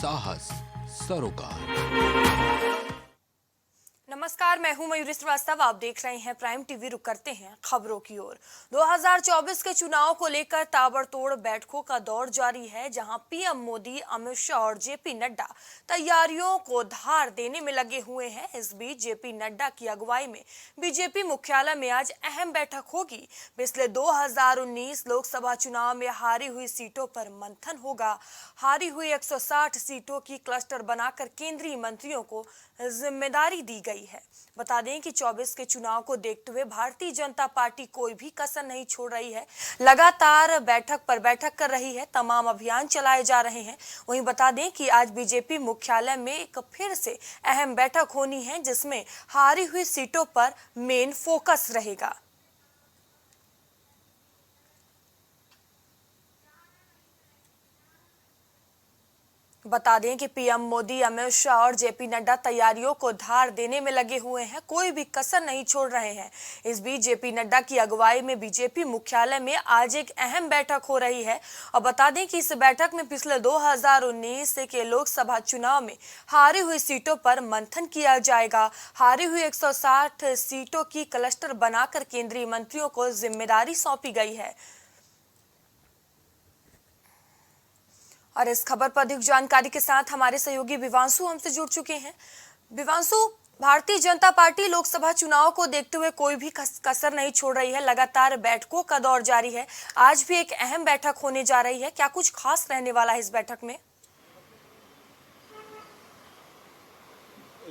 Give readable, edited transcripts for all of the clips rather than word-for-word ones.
साहस सरोकार। नमस्कार, मैं हूं मयूरी श्रीवास्तव। आप देख रहे हैं प्राइम टीवी। रुक करते हैं खबरों की ओर। 2024 के चुनाव को लेकर ताबड़तोड़ बैठकों का दौर जारी है, जहां पीएम मोदी, अमित शाह और जेपी नड्डा तैयारियों को धार देने में लगे हुए हैं। इस बीच जेपी नड्डा की अगुवाई में बीजेपी मुख्यालय में आज अहम बैठक होगी। पिछले 2019 लोकसभा चुनाव में हारी हुई सीटों पर मंथन होगा। हारी हुई 160 सीटों की क्लस्टर बनाकर केंद्रीय मंत्रियों को जिम्मेदारी दी गई है। बता दें कि 24 के चुनाव को देखते हुए भारतीय जनता पार्टी कोई भी कसर नहीं छोड़ रही है। लगातार बैठक पर बैठक कर रही है, तमाम अभियान चलाए जा रहे हैं। वहीं बता दें कि आज बीजेपी मुख्यालय में एक फिर से अहम बैठक होनी है, जिसमें हारी हुई सीटों पर मेन फोकस रहेगा। बता दें कि पीएम मोदी, अमित शाह और जेपी नड्डा तैयारियों को धार देने में लगे हुए हैं, कोई भी कसर नहीं छोड़ रहे हैं। इस बीच जेपी नड्डा की अगुवाई में बीजेपी मुख्यालय में आज एक अहम बैठक हो रही है। और बता दें कि इस बैठक में पिछले 2019 के लोकसभा चुनाव में हारी हुई सीटों पर मंथन किया जाएगा। हारी हुई 160 सीटों की क्लस्टर बनाकर केंद्रीय मंत्रियों को जिम्मेदारी सौंपी गई है। और इस खबर पर अधिक जानकारी के साथ हमारे सहयोगी विवांशु हमसे जुड़ चुके हैं। विवांशु, भारतीय जनता पार्टी लोकसभा चुनाव को देखते हुए कोई भी कसर नहीं छोड़ रही है। लगातार बैठकों का दौर जारी है। आज भी एक अहम बैठक होने जा रही है। क्या कुछ खास रहने वाला है इस बैठक में?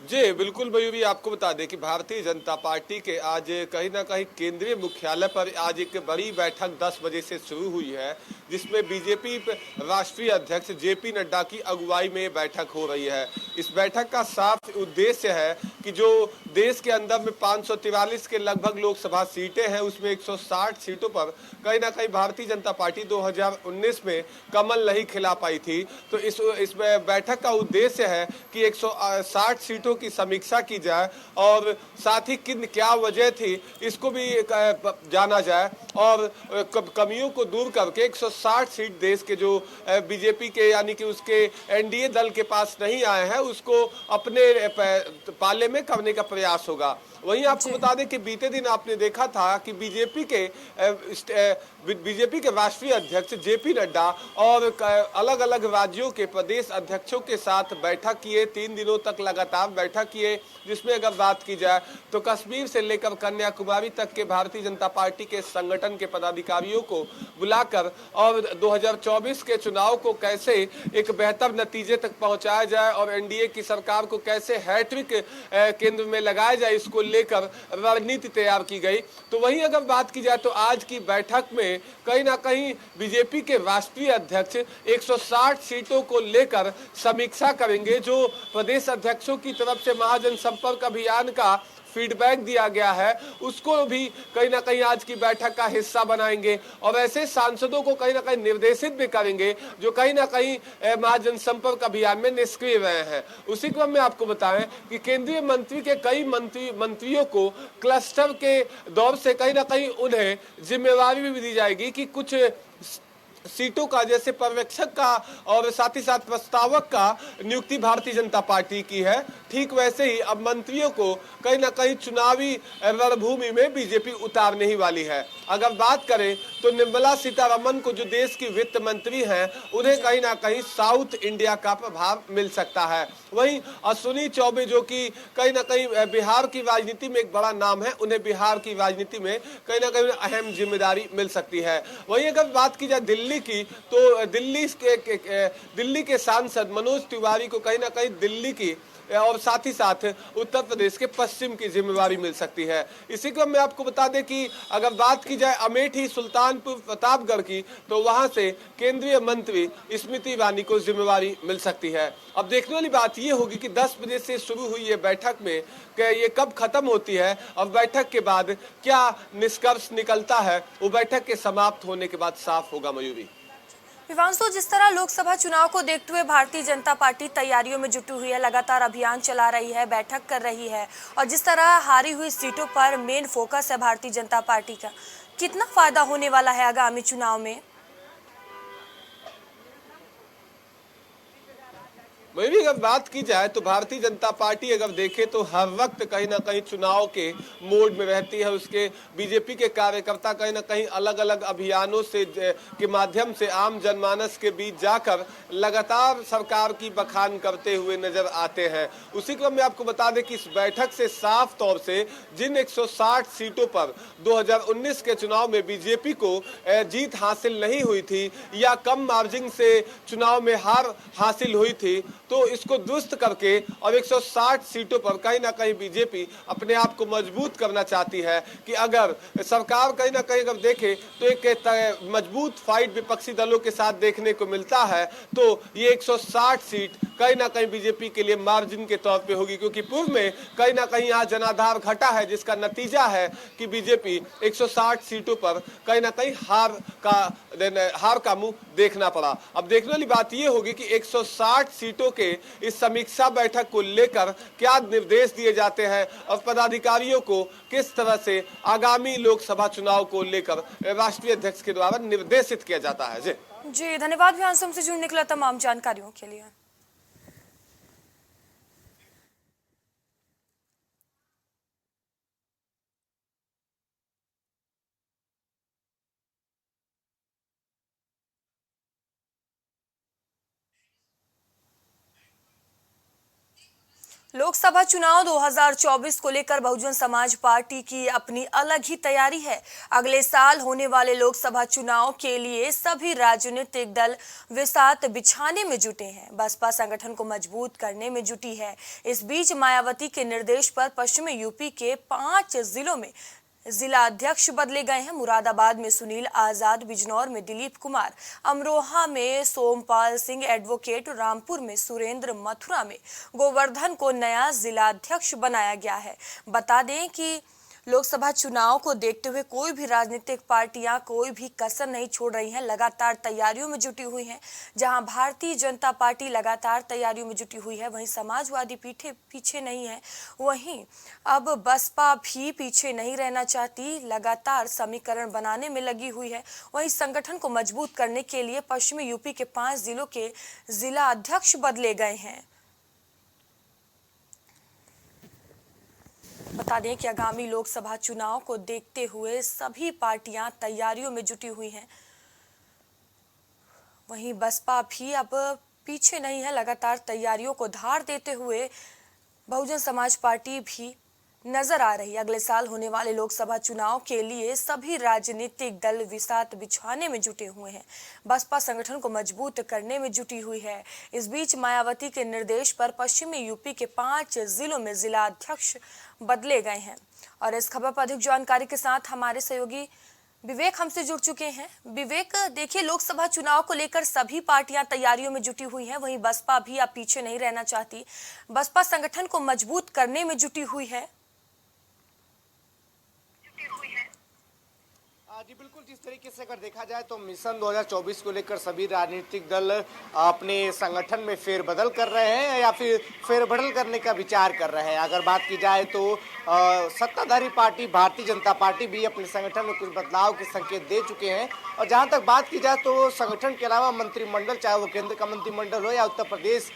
जी बिल्कुल मयूरी, आपको बता दें कि भारतीय जनता पार्टी के आज कहीं ना कहीं केंद्रीय मुख्यालय पर आज एक बड़ी बैठक 10 बजे से शुरू हुई है, जिसमें बीजेपी राष्ट्रीय अध्यक्ष जेपी नड्डा की अगुवाई में बैठक हो रही है। इस बैठक का साफ उद्देश्य है कि जो देश के अंदर में 543 के लगभग लोकसभा सीटें हैं, उसमें 160 सीटों पर कहीं ना कहीं भारतीय जनता पार्टी 2019 में कमल नहीं खिला पाई थी। तो इस बैठक का उद्देश्य है कि 160 सीटों की समीक्षा की जाए और साथ ही किन क्या वजह थी इसको भी जाना जाए और कमियों को दूर करके 160 सीट देश के जो बीजेपी के यानी कि उसके एनडीए दल के पास नहीं आए हैं, उसको अपने पाले में करने का प्रयास होगा। वहीं आपको बता दें कि बीते दिन आपने देखा था कि बीजेपी के राष्ट्रीय अध्यक्ष जेपी नड्डा और अलग अलग राज्यों के प्रदेश अध्यक्षों के साथ बैठक किए, 3 दिनों तक लगातार बैठक किए, जिसमें अगर बात की जाए तो कश्मीर से लेकर कन्याकुमारी तक के भारतीय जनता पार्टी के संगठन के पदाधिकारियों को बुलाकर और 2024 के चुनाव को कैसे एक बेहतर नतीजे तक पहुंचाया जाए और एनडीए की सरकार को कैसे हैट्रिक केंद्र में लगाया जाए, इसको लेकर रणनीति तैयार की गई। तो वहीं अगर बात की जाए तो आज की बैठक में कहीं ना कहीं बीजेपी के राष्ट्रीय अध्यक्ष 160 सीटों को लेकर समीक्षा करेंगे। जो प्रदेश अध्यक्षों की तरफ से महाजनसंपर्क अभियान का फीडबैक दिया गया है, उसको भी कहीं ना कहीं आज की बैठक का हिस्सा बनाएंगे और ऐसे सांसदों को कहीं ना कहीं निर्देशित भी करेंगे जो कहीं ना कहीं महाजनसंपर्क अभियान में निष्क्रिय रहे हैं। उसी क्रम में आपको बताएं कि केंद्रीय मंत्री के कई मंत्रियों को क्लस्टर के दौर से कहीं ना कहीं उन्हें जिम्मेवारी भी दी जाएगी कि कुछ सीटों का जैसे पर्यवेक्षक का और साथ ही साथ प्रस्तावक का नियुक्ति भारतीय जनता पार्टी की है, ठीक वैसे ही अब मंत्रियों को कहीं ना कहीं चुनावी रणभूमि में बीजेपी उतारने ही वाली है। अगर बात करें तो निर्मला सीतारमण को जो देश की वित्त मंत्री हैं, उन्हें कहीं ना कहीं साउथ इंडिया का प्रभाव मिल सकता है। वहीं अश्विनी चौबे जो कि कहीं ना कहीं बिहार की राजनीति में एक बड़ा नाम है, उन्हें बिहार की राजनीति में कहीं ना कहीं अहम जिम्मेदारी मिल सकती है। वहीं अगर बात की जाए दिल्ली की, तो दिल्ली के सांसद मनोज तिवारी को कहीं ना कहीं दिल्ली की और साथ ही साथ उत्तर प्रदेश के पश्चिम की जिम्मेवारी मिल सकती है। इसी क्रम में आपको बता दें कि अगर बात की जाए अमेठी, सुल्तानपुर, प्रतापगढ़ की, तो वहां से केंद्रीय मंत्री स्मृति ईरानी को जिम्मेवारी मिल सकती है। अब देखने वाली बात यह होगी कि 10 बजे से शुरू हुई ये बैठक में ये कब खत्म होती है और बैठक के बाद क्या निष्कर्ष निकलता है, वो बैठक के समाप्त होने के बाद साफ होगा। मयूरी, विवांशु, जिस तरह लोकसभा चुनाव को देखते हुए भारतीय जनता पार्टी तैयारियों में जुटी हुई है, लगातार अभियान चला रही है, बैठक कर रही है, और जिस तरह हारी हुई सीटों पर मेन फोकस है भारतीय जनता पार्टी का, कितना फायदा होने वाला है आगामी चुनाव में? वही भी अगर बात की जाए तो भारतीय जनता पार्टी अगर देखे तो हर वक्त कहीं ना कहीं चुनाव के मोड में रहती है। उसके बीजेपी के कार्यकर्ता कहीं ना कहीं अलग अलग अभियानों से के माध्यम से आम जनमानस के बीच जाकर लगातार सरकार की बखान करते हुए नजर आते हैं। उसी क्रम में आपको बता दें कि इस बैठक से साफ तौर से जिन 160 सीटों पर 2019 के चुनाव में बीजेपी को जीत हासिल नहीं हुई थी या कम मार्जिन से चुनाव में हार हासिल हुई थी, तो इसको दुरुस्त करके और 160 सीटों पर कहीं ना कहीं बीजेपी अपने आप को मजबूत करना चाहती है कि अगर सरकार कहीं ना कहीं अगर देखे तो एक मजबूत फाइट विपक्षी दलों के साथ देखने को मिलता है, तो ये 160 सीट कहीं ना कहीं बीजेपी के लिए मार्जिन के तौर पे होगी, क्योंकि पूर्व में कहीं ना कहीं यहाँ जनाधार घटा है, जिसका नतीजा है कि बीजेपी 160 सीटों पर कहीं ना कहीं हार का मुंह देखना पड़ा। अब देखने वाली बात ये होगी कि 160 सीटों के इस समीक्षा बैठक को लेकर क्या निर्देश दिए जाते हैं और पदाधिकारियों को किस तरह से आगामी लोकसभा चुनाव को लेकर राष्ट्रीय अध्यक्ष के द्वारा निर्देशित किया जाता है। जी धन्यवाद भैया हमसे जुड़ने के लिए तमाम जानकारियों के लिए। लोकसभा चुनाव 2024 को लेकर बहुजन समाज पार्टी की अपनी अलग ही तैयारी है। अगले साल होने वाले लोकसभा चुनाव के लिए सभी राजनीतिक दल विसात बिछाने में जुटे हैं। बसपा संगठन को मजबूत करने में जुटी है। इस बीच मायावती के निर्देश पर पश्चिमी यूपी के 5 जिलों में जिला अध्यक्ष बदले गए हैं। मुरादाबाद में सुनील आजाद, बिजनौर में दिलीप कुमार, अमरोहा में सोमपाल सिंह एडवोकेट, रामपुर में सुरेंद्र, मथुरा में गोवर्धन को नया जिला अध्यक्ष बनाया गया है। बता दें कि लोकसभा चुनाव को देखते हुए कोई भी राजनीतिक पार्टियां कोई भी कसर नहीं छोड़ रही हैं, लगातार तैयारियों में जुटी हुई हैं। जहां भारतीय जनता पार्टी लगातार तैयारियों में जुटी हुई है, वहीं समाजवादी पीछे नहीं है। वहीं अब बसपा भी पीछे नहीं रहना चाहती, लगातार समीकरण बनाने में लगी हुई है। वहीं संगठन को मजबूत करने के लिए पश्चिमी यूपी के 5 जिलों के जिला अध्यक्ष बदले गए हैं। बता दें कि आगामी लोकसभा चुनाव को देखते हुए सभी पार्टियां तैयारियों में जुटी हुई हैं। वहीं बसपा भी अब पीछे नहीं है, लगातार तैयारियों को धार देते हुए बहुजन समाज पार्टी भी नजर आ रही है। अगले साल होने वाले लोकसभा चुनाव के लिए सभी राजनीतिक दल विसात बिछाने में जुटे हुए हैं। बसपा संगठन को मजबूत करने में जुटी हुई है। इस बीच मायावती के निर्देश पर पश्चिमी यूपी के 5 जिलों में जिला अध्यक्ष बदले गए हैं। और इस खबर पर अधिक जानकारी के साथ हमारे सहयोगी विवेक हमसे जुड़ चुके हैं। विवेक, देखिए लोकसभा चुनाव को लेकर सभी पार्टियां तैयारियों में जुटी हुई हैं, वहीं बसपा भी अब पीछे नहीं रहना चाहती। बसपा संगठन को मजबूत करने में जुटी हुई है। जी बिल्कुल, जिस तरीके से अगर देखा जाए तो मिशन 2024 को लेकर सभी राजनीतिक दल अपने संगठन में फेरबदल कर रहे हैं या फिर फेरबदल करने का विचार कर रहे हैं। अगर बात की जाए तो सत्ताधारी पार्टी भारतीय जनता पार्टी भी अपने संगठन में कुछ बदलाव के संकेत दे चुके हैं। और जहां तक बात की जाए तो संगठन के अलावा मंत्रिमंडल, चाहे वो केंद्र का मंत्रिमंडल हो या उत्तर प्रदेश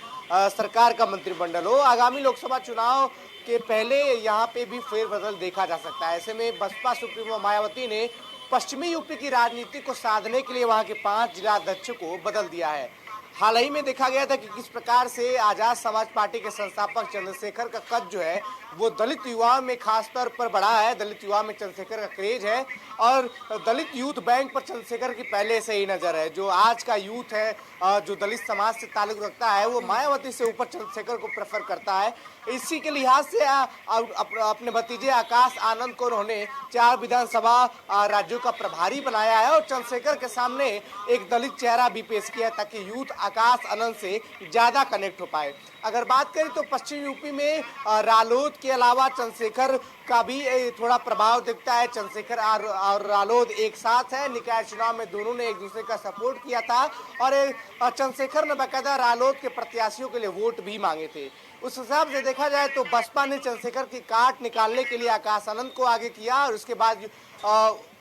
सरकार का मंत्रिमंडल हो, आगामी लोकसभा चुनाव के पहले यहाँ पे भी फेरबदल देखा जा सकता है। ऐसे में बसपा सुप्रीमो मायावती ने पश्चिमी यूपी की राजनीति को साधने के लिए वहां के 5 जिला अध्यक्षों को बदल दिया है। हाल ही में देखा गया था कि किस प्रकार से आजाद समाज पार्टी के संस्थापक चंद्रशेखर का कद जो है वो दलित युवाओं में खास तौर पर बढ़ा है। दलित युवाओं में चंद्रशेखर का क्रेज है और दलित यूथ बैंक पर चंद्रशेखर की पहले से ही नजर है। जो आज का यूथ है जो दलित समाज से ताल्लुक रखता है वो मायावती से ऊपर चंद्रशेखर को प्रेफर करता है। इसी के लिहाज से अपने भतीजे आकाश आनंद को उन्होंने 4 विधानसभा राज्यों का प्रभारी बनाया है और चंद्रशेखर के सामने एक दलित चेहरा भी पेश किया ताकि यूथ आकाश आनंद से ज्यादा कनेक्ट हो पाए। अगर बात करें तो पश्चिम यूपी में रालोद के अलावा चंद्रशेखर का भी थोड़ा प्रभाव दिखता है। चंद्रशेखर और रालोद एक साथ है। निकाय चुनाव में दोनों ने एक दूसरे का सपोर्ट किया था और चंद्रशेखर ने बाकायदा रालोद के प्रत्याशियों के लिए वोट भी मांगे थे। उस हिसाब से देखा जाए तो बसपा ने चंद्रशेखर की काट निकालने के लिए आकाश आनंद को आगे किया और उसके बाद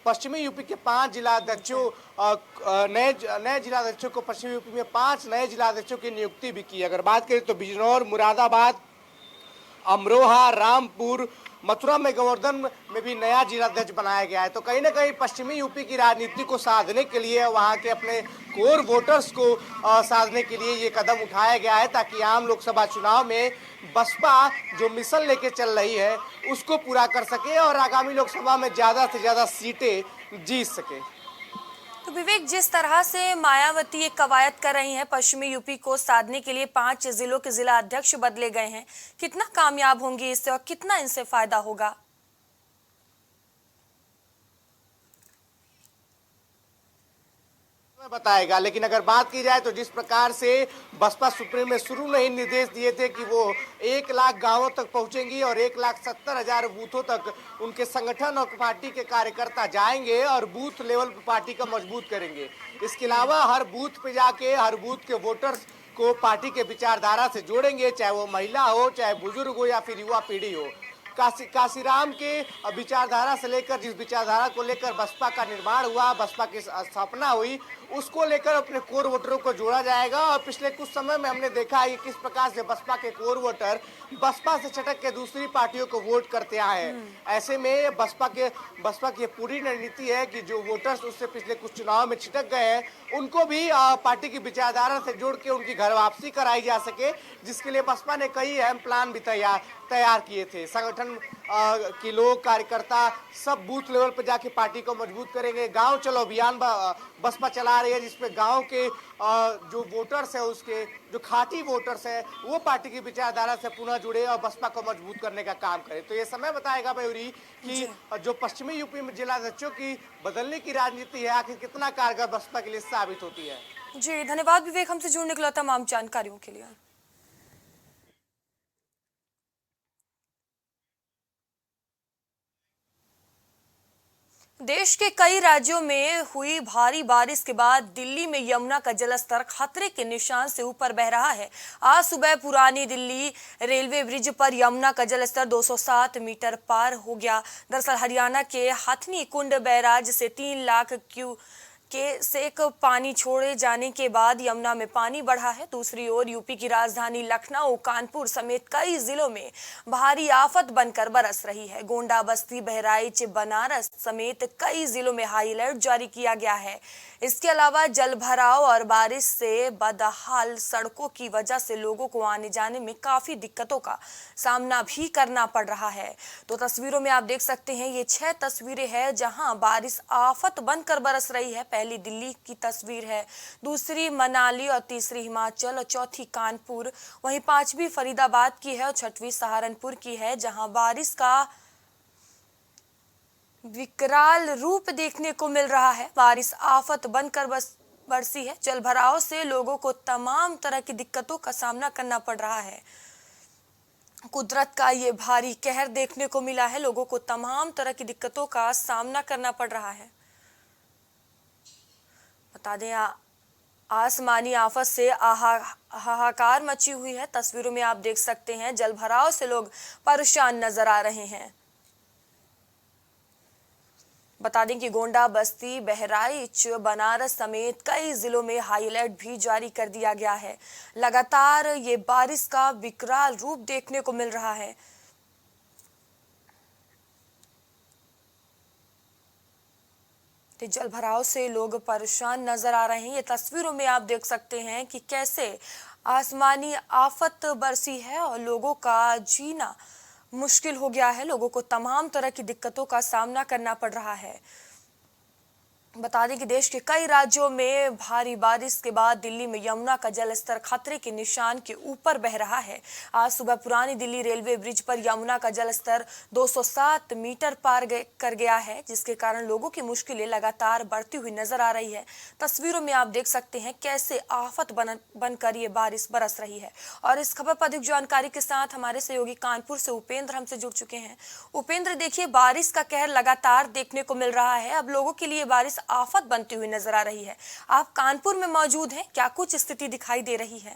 पश्चिमी यूपी के 5 जिलाध्यक्षों नए जिलाध्यक्षों को पश्चिमी यूपी में 5 नए जिलाध्यक्षों की नियुक्ति भी की। अगर बात करें तो बिजनौर, मुरादाबाद, अमरोहा, रामपुर, मथुरा में गोवर्धन में भी नया जिलाध्यक्ष बनाया गया है। तो कहीं ना कहीं पश्चिमी यूपी की राजनीति को साधने के लिए, वहां के अपने कोर वोटर्स को साधने के लिए ये कदम उठाया गया है, ताकि आम लोकसभा चुनाव में बसपा जो मिशन लेके चल रही है उसको पूरा कर सके और आगामी लोकसभा में ज्यादा से ज्यादा सीटें जीत सके। तो विवेक, जिस तरह से मायावती एक कवायद कर रही हैं पश्चिमी यूपी को साधने के लिए 5 जिलों के जिला अध्यक्ष बदले गए हैं, कितना कामयाब होंगी इससे और कितना इनसे फायदा होगा? बताएगा। लेकिन अगर बात की जाए तो जिस प्रकार से बसपा सुप्रीम ने शुरू में ही निर्देश दिए थे कि वो 1 लाख गांवों तक पहुंचेंगी और 1,70,000 बूथों तक उनके संगठन और पार्टी के कार्यकर्ता जाएंगे और बूथ लेवल पर पार्टी का मजबूत करेंगे। इसके अलावा हर बूथ पे जाके हर बूथ के वोटर्स को पार्टी के विचारधारा से जोड़ेंगे, चाहे वो महिला हो, चाहे बुजुर्ग हो या फिर युवा पीढ़ी हो। काशीराम के विचारधारा से लेकर, जिस विचारधारा को लेकर बसपा का निर्माण हुआ, बसपा की स्थापना हुई, उसको लेकर अपने कोर वोटरों को जोड़ा जाएगा। और पिछले कुछ समय में हमने देखा है कि किस प्रकार से बसपा के कोर वोटर बसपा से छटक के दूसरी पार्टियों को वोट करते आए हैं। ऐसे में बसपा की पूरी रणनीति है कि जो वोटर्स उससे पिछले कुछ चुनाव में छिटक गए हैं, उनको भी पार्टी की विचारधारा से जोड़ के उनकी घर वापसी कराई जा सके, जिसके लिए बसपा ने कई अहम प्लान भी तैयार किए थे। संगठन के लोग, कार्यकर्ता सब बूथ लेवल पर जाके पार्टी को मजबूत करेंगे। गांव चलो अभियान बसपा चला रही है, जिसमें गांव के जो वोटर्स है, उसके जो खाटी वोटर्स है, वो पार्टी की विचारधारा से पुनः जुड़े और बसपा को मजबूत करने का काम करे। तो ये समय बताएगा मयूरी कि जो पश्चिमी यूपी में जिलाध्यक्षों की बदलने की राजनीति है, आखिर कितना कारगर बसपा के लिए साबित होती है। जी धन्यवाद विवेक, हमसे जुड़ने के लिए तमाम जानकारियों के लिए। देश के कई राज्यों में हुई भारी बारिश के बाद दिल्ली में यमुना का जलस्तर खतरे के निशान से ऊपर बह रहा है। आज सुबह पुरानी दिल्ली रेलवे ब्रिज पर यमुना का जलस्तर 207 मीटर पार हो गया। दरअसल हरियाणा के हथनी कुंड बैराज से 3 लाख क्यूसेक पानी छोड़े जाने के बाद यमुना में पानी बढ़ा है। दूसरी ओर यूपी की राजधानी लखनऊ, कानपुर समेत कई जिलों में भारी आफत बनकर बरस रही है। गोंडा, बस्ती, बहराइच, बनारस समेत कई जिलों में हाई अलर्ट जारी किया गया है। इसके अलावा जलभराव और बारिश से बदहाल सड़कों की वजह से लोगों को आने जाने में काफी दिक्कतों का सामना भी करना पड़ रहा है। तो तस्वीरों में आप देख सकते हैं, ये 6 तस्वीरें हैं जहां बारिश आफत बनकर बरस रही है। पहली दिल्ली की तस्वीर है, दूसरी मनाली और तीसरी हिमाचल और चौथी कानपुर, वहीं 5वीं फरीदाबाद की है और 6वीं सहारनपुर की है, जहां बारिश का विकराल रूप देखने को मिल रहा है। बारिश आफत बनकर बरसी है। जलभराव से लोगों को तमाम तरह की दिक्कतों का सामना करना पड़ रहा है। कुदरत का ये भारी कहर देखने को मिला है। लोगों को तमाम तरह की दिक्कतों का सामना करना पड़ रहा है। बता दें, आसमानी आफत से हाहाकार मची हुई है। तस्वीरों में आप देख सकते हैं, जलभराव से लोग परेशान नजर आ रहे हैं। बता दें कि गोंडा, बस्ती, बहराइच, बनारस समेत कई जिलों में हाई अलर्ट भी जारी कर दिया गया है। लगातार ये बारिश का विकराल रूप देखने को मिल रहा है। जलभराव से लोग परेशान नजर आ रहे हैं। ये तस्वीरों में आप देख सकते हैं कि कैसे आसमानी आफत बरसी है और लोगों का जीना मुश्किल हो गया है। लोगों को तमाम तरह की दिक्कतों का सामना करना पड़ रहा है। बता दें कि देश के कई राज्यों में भारी बारिश के बाद दिल्ली में यमुना का जलस्तर खतरे के निशान के ऊपर बह रहा है। आज सुबह पुरानी दिल्ली रेलवे ब्रिज पर यमुना का जलस्तर 207 मीटर पार कर गया है, जिसके कारण लोगों की मुश्किलें लगातार बढ़ती हुई नजर आ रही है। तस्वीरों में आप देख सकते हैं कैसे आफत बनकर ये बारिश बरस रही है। और इस खबर पर अधिक जानकारी के साथ हमारे सहयोगी कानपुर से उपेंद्र हमसे जुड़ चुके हैं। उपेंद्र, देखिए, बारिश का कहर लगातार देखने को मिल रहा है। अब लोगों के लिए बारिश आफत बनती हुई नजर आ रही है। आप कानपुर में मौजूद हैं, क्या कुछ स्थिति दिखाई दे रही है?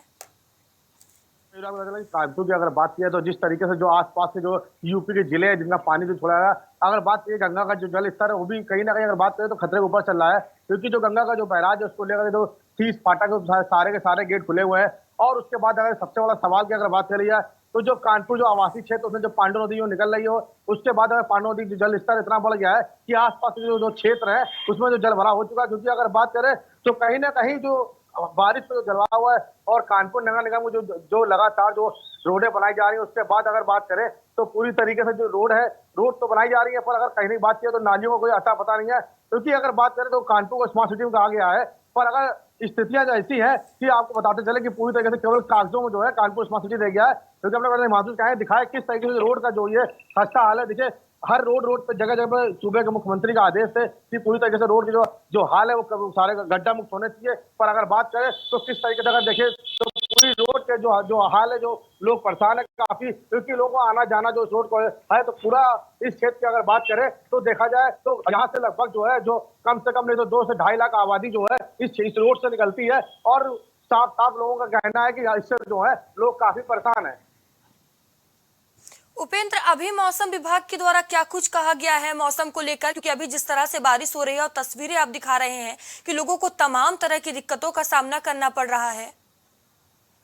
कानपुर की अगर बात की तो जिस तरीके से जो आसपास के जो यूपी के जिले हैं जिनका पानी जो छोड़ा है, अगर बात की गंगा का जो जल स्तर है वो भी कहीं ना कहीं अगर बात करें तो खतरे के ऊपर चल रहा है, क्योंकि जो गंगा का जो बैराज है उसको लेकर जो 30 फाटक सारे के सारे गेट खुले हुए हैं। और उसके बाद अगर सबसे बड़ा सवाल की अगर बात करी जाए तो जो कानपुर जो आवासीय क्षेत्र उसमें जो पांडु नदी निकल रही हो, उसके बाद अगर पांडु नदी जल स्तर इतना बढ़ गया है कि आसपास के जो क्षेत्र है उसमें जो जल भरा हो चुका है। क्योंकि अगर बात करें तो कहीं ना कहीं जो बारिश में जो जलवा हुआ है और कानपुर नगर निगम को जो लगातार जो रोडें बनाई जा रही है, उसके बाद अगर बात करें तो पूरी तरीके से जो रोड तो बनाई जा रही है, पर अगर कहीं नहीं बात की तो नालियों का कोई अता पता नहीं है। क्योंकि अगर बात करें तो कानपुर को स्मार्ट सिटी में कहा गया है, पर अगर स्थितियां जो ऐसी है कि आपको बताते चले कि पूरी तरीके से केवल कागजों में जो है कानपुर स्मार्ट सिटी रह गया है। क्योंकि हमने महसूस किया है, दिखाया किस तरीके से रोड का जो ये खस्ता हाल है। देखिए हर रोड पे जगह जगह पे सूबे के मुख्यमंत्री का आदेश है कि पूरी तरीके से रोड की जो हाल है वो सारे गड्ढा मुक्त होने चाहिए। पर अगर बात करें तो किस तरीके से अगर देखें तो पूरी रोड के जो हाल है, जो लोग परेशान है काफी, क्योंकि लोगों को आना जाना जो इस रोड को है तो पूरा इस क्षेत्र की अगर बात करें तो देखा जाए तो यहाँ से लगभग जो है जो कम से कम नहीं तो 2 से 2.5 लाख आबादी जो है इस रोड से निकलती है। और साफ साफ लोगों का कहना है कि इससे जो है लोग काफी परेशान है। उपेंद्र, अभी मौसम विभाग के द्वारा क्या कुछ कहा गया है मौसम को लेकर? क्योंकि अभी जिस तरह से बारिश हो रही है और तस्वीरें आप दिखा रहे हैं कि लोगों को तमाम तरह की दिक्कतों का सामना करना पड़ रहा है।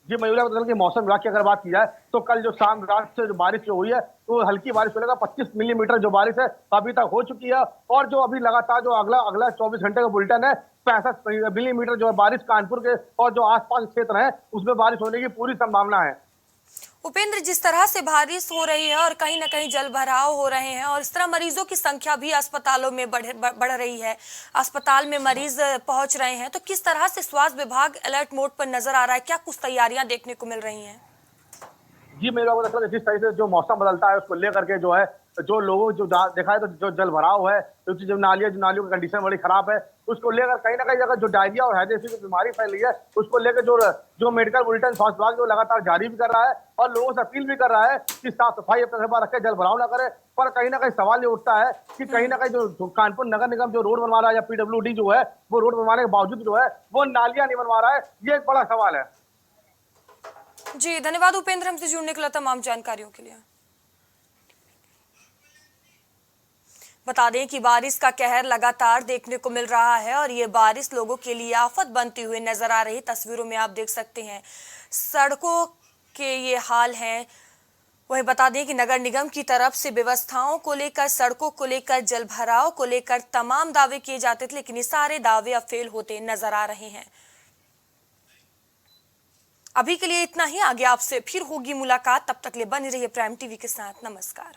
जी मयूरा, बता कि मौसम विभाग की अगर बात की जाए तो कल जो शाम रात से जो बारिश जो हुई है तो हल्की बारिश होने का 25 मिलीमीटर जो बारिश है अभी तक हो चुकी है। और जो अभी लगातार जो अगला 24 घंटे का बुलेटिन है 65 मिलीमीटर जो बारिश कानपुर के और जो आसपास क्षेत्र है उसमें बारिश होने की पूरी संभावना है। उपेंद्र, जिस तरह से बारिश हो रही है और कहीं ना कहीं जल भराव हो रहे हैं और इस तरह मरीजों की संख्या भी अस्पतालों में बढ़ रही है, अस्पताल में मरीज पहुंच रहे हैं, तो किस तरह से स्वास्थ्य विभाग अलर्ट मोड पर नजर आ रहा है? क्या कुछ तैयारियां देखने को मिल रही हैं? जी मेरा मतलब जिस तरह से जो मौसम बदलता है उसको लेकर के जो है जो लोगों जो देखा है तो जो जल भराव है, क्योंकि जो नालियों की कंडीशन बड़ी खराब है, उसको लेकर कहीं ना कहीं अगर जो डायरिया और हैजे की बीमारी फैल रही है उसको लेकर जो मेडिकल बुलेटिन स्वास्थ्य विभाग जो लगातार जारी भी कर रहा है और लोगों से अपील भी कर रहा है कि साफ सफाई अपने घर पर रखे, जल भराव ना करे। पर कहीं ना कहीं सवाल ये उठता है कि कहीं ना कहीं जो कानपुर नगर निगम जो रोड बनवा रहा है या PWD जो है वो रोड बनवाने के बावजूद जो है वो नालियां नहीं बनवा रहा है, ये एक बड़ा सवाल है। जी धन्यवाद उपेंद्र, हमसे जुड़ने के लिए, तमाम जानकारियों के लिए। बता दें कि बारिश का कहर लगातार देखने को मिल रहा है और ये बारिश लोगों के लिए आफत बनती हुई नजर आ रही। तस्वीरों में आप देख सकते हैं सड़कों के ये हाल हैं। वहीं बता दें कि नगर निगम की तरफ से व्यवस्थाओं को लेकर, सड़कों को लेकर, जल भराव को लेकर तमाम दावे किए जाते थे, लेकिन ये सारे दावे अब फेल होते नजर आ रहे हैं। अभी के लिए इतना ही, आगे आपसे फिर होगी मुलाकात, तब तक ले बने रहिए प्राइम टीवी के साथ। नमस्कार।